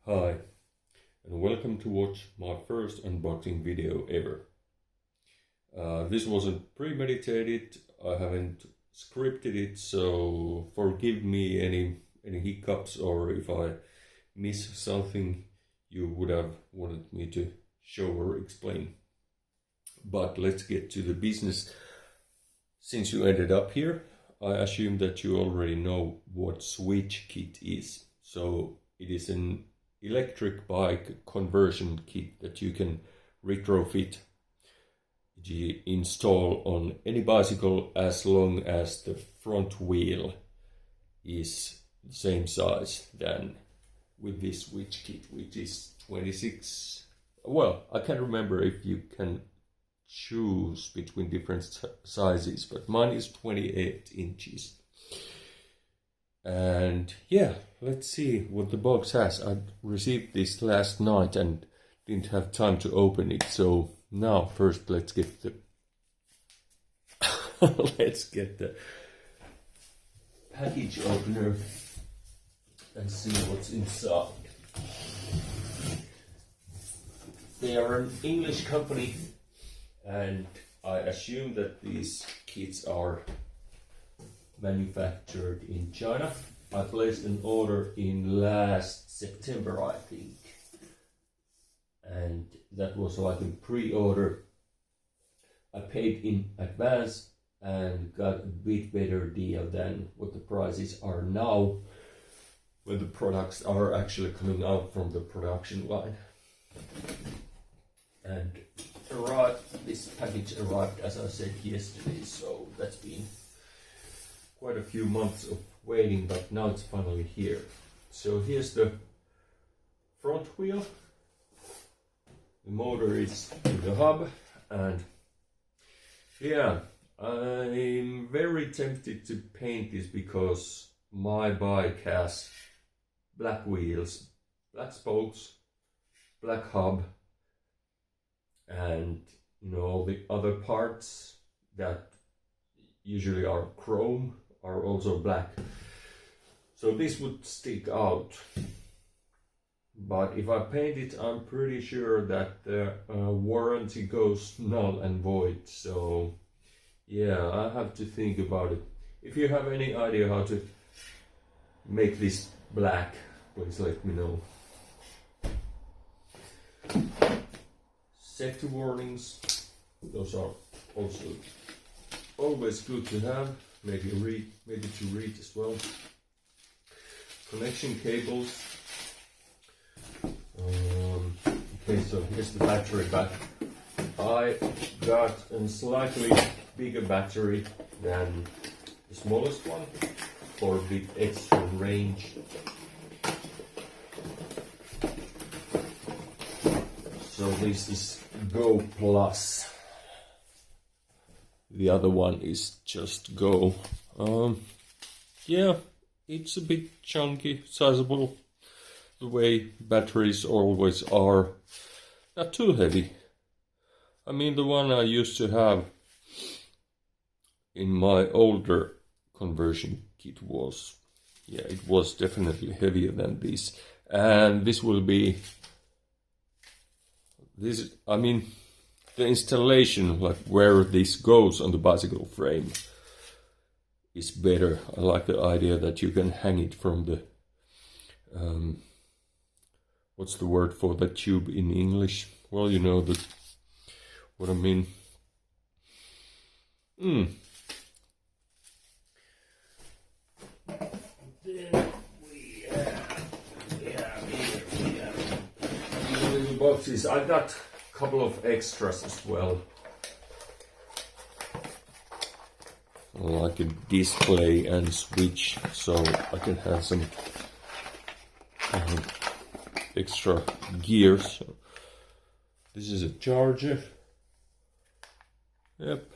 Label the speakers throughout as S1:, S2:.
S1: Hi, and welcome to watch my first unboxing video ever. This wasn't premeditated, I haven't scripted it, so forgive me any hiccups, or if I miss something you would have wanted me to show or explain. But let's get to the business. Since you ended up here, I assume that you already know what Swytch kit is. So it is an electric bike conversion kit that you can retrofit, install on any bicycle as long as the front wheel is the same size than with this Swytch kit, which is 26. Well, I can't remember if you can choose between different sizes, but mine is 28 inches. And yeah, let's see what the box has. I received this last night and didn't have time to open it, so now first let's get the let's get the package opener and see what's inside. They are an English company, and I assume that these kits are manufactured in China. I placed an order in last September, I think, and that was like a pre-order. I paid in advance and got a bit better deal than what the prices are now, when the products are actually coming out from the production line. And this package arrived, as I said, yesterday, so that's been quite a few months of waiting, but now it's finally here. So here's the front wheel. The motor is in the hub, and yeah, I'm very tempted to paint this because my bike has black wheels, black spokes, black hub, and all the other parts that usually are chrome are also black. So this would stick out. But if I paint it, I'm pretty sure that the warranty goes null and void. So yeah, I have to think about it. If you have any idea how to make this black, please let me know. Safety warnings, those are also always good to have, maybe to read as well. Connection cables. Okay, so here's the battery pack. I got a slightly bigger battery than the smallest one for a bit extra range. So this is Go Plus. The other one is just Go. Yeah, it's a bit chunky, sizable, the way batteries always are. Not too heavy. I mean, the one I used to have in my older conversion kit was, yeah, it was definitely heavier than this. And this will be, I mean, the installation, like where this goes on the bicycle frame, is better. I like the idea that you can hang it from the, what's the word for the tube in English? Well, you know what I mean. Then we have little boxes. I got a couple of extras as well, like a display and switch, so I can have some extra gears. This is a charger. Yep.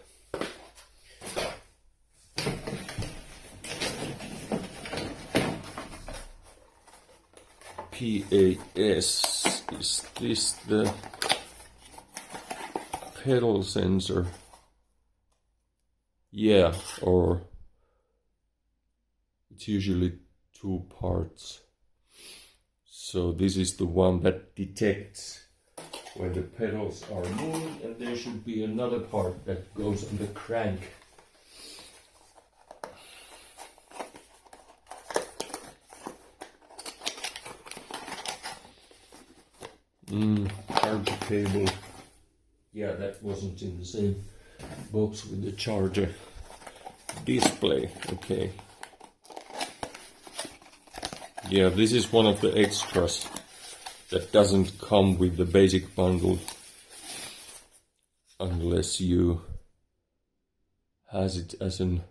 S1: PAS. Is this the pedal sensor? Yeah, or it's usually two parts. So this is the one that detects when the pedals are moving, and there should be another part that goes on the crank. Charger cable. Yeah, that wasn't in the same box with the charger. Display, okay. Yeah, this is one of the extras that doesn't come with the basic bundle unless you has it as an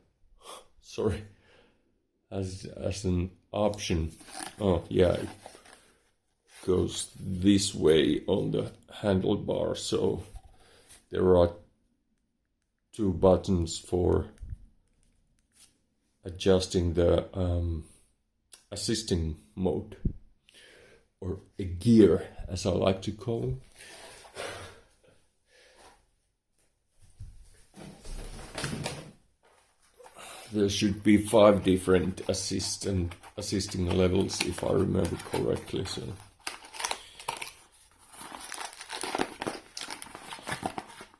S1: as an option. Oh yeah, it goes this way on the handlebar, so there are two buttons for adjusting the assisting mode, or a gear as I like to call them. There should be 5 different assisting levels if I remember correctly. So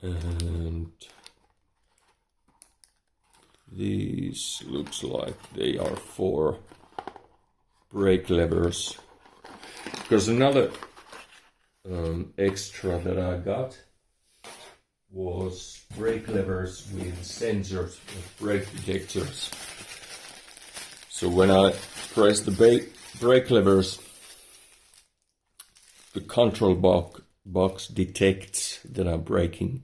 S1: and these looks like they are for brake levers, because another extra that I got was brake levers with sensors, with brake detectors. So when I press the brake levers, the control box detects that I'm braking,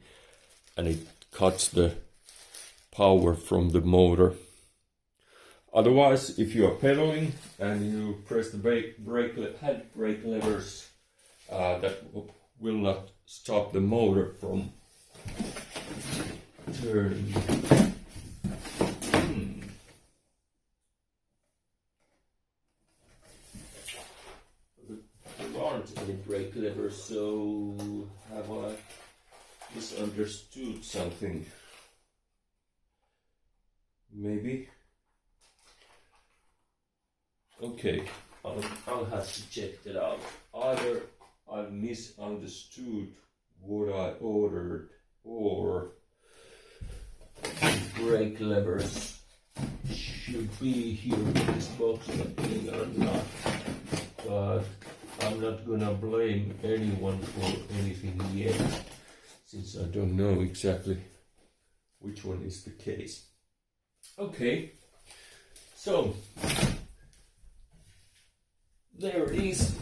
S1: and it cuts the power from the motor. Otherwise, if you are pedaling and you press the head brake levers, that will not stop the motor from turning. There aren't any brake levers, so have I misunderstood something? Maybe. Okay, I'll have to check that out. Either I've misunderstood what I ordered, or brake levers should be here in this box, or not. But I'm not gonna blame anyone for anything yet, since I don't know exactly which one is the case. Okay, so there it is.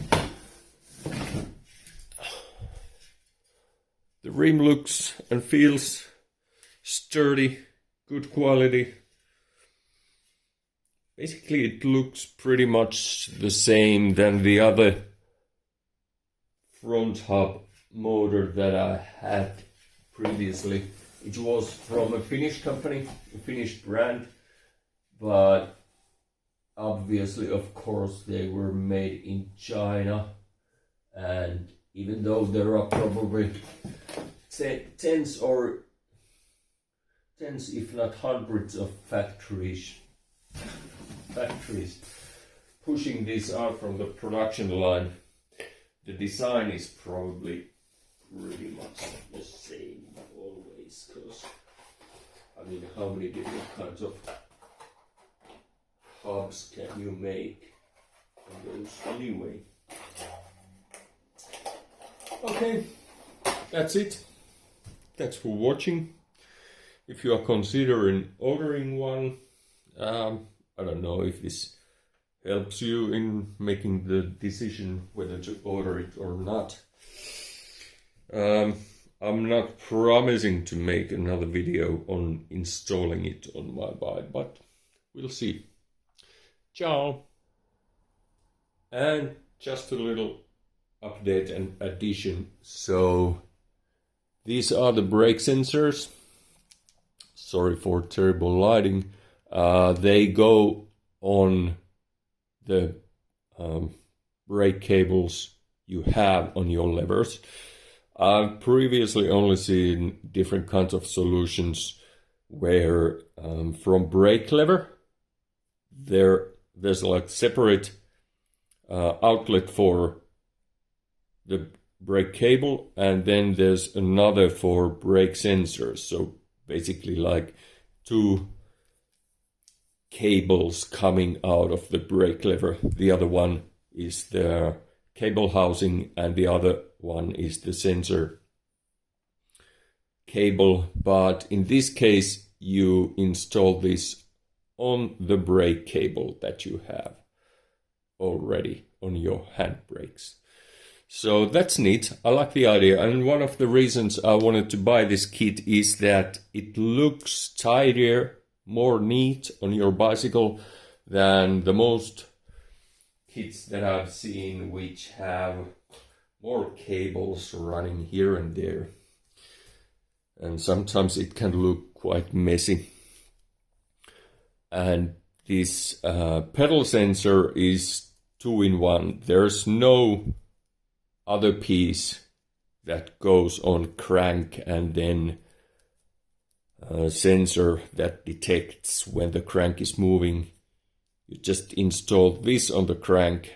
S1: The rim looks and feels sturdy, good quality. Basically it looks pretty much the same than the other front hub motor that I had previously. It was from a Finnish company, a Finnish brand, but obviously, of course, they were made in China, and even though there are probably tens, if not hundreds of factories pushing this out from the production line, the design is probably pretty much the same always, because I mean, how many different kinds of hubs can you make on those anyway? Okay, that's it. Thanks for watching. If you are considering ordering one, I don't know if this helps you in making the decision whether to order it or not. I'm not promising to make another video on installing it on my bike, but we'll see. Ciao! And just a little update and addition. So these are the brake sensors. Sorry for terrible lighting. They go on the brake cables you have on your levers. I've previously only seen different kinds of solutions where from brake lever there's like separate outlet for the brake cable, and then there's another for brake sensors. So basically like two cables coming out of the brake lever. The other one is the cable housing and the other one is the sensor cable. But in this case you install this on the brake cable that you have already on your handbrakes. So that's neat. I like the idea, and one of the reasons I wanted to buy this kit is that it looks tidier, more neat on your bicycle than the most kits that I've seen, which have more cables running here and there, and sometimes it can look quite messy. And this pedal sensor is 2-in-1. There's no other piece that goes on crank and then a sensor that detects when the crank is moving. You just install this on the crank.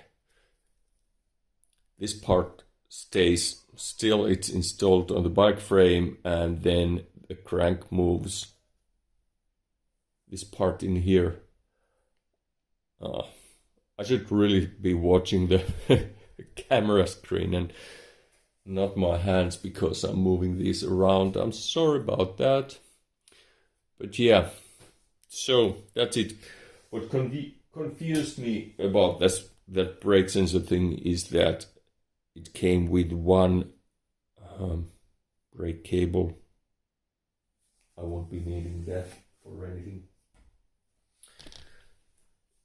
S1: This part stays still, it's installed on the bike frame, and then the crank moves. This part in here. I should really be watching the camera screen and not my hands because I'm moving these around. I'm sorry about that. But yeah, so that's it. What confused me about that brake sensor thing is that it came with one brake cable. I won't be needing that for anything.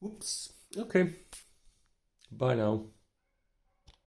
S1: Oops. Okay. Bye now.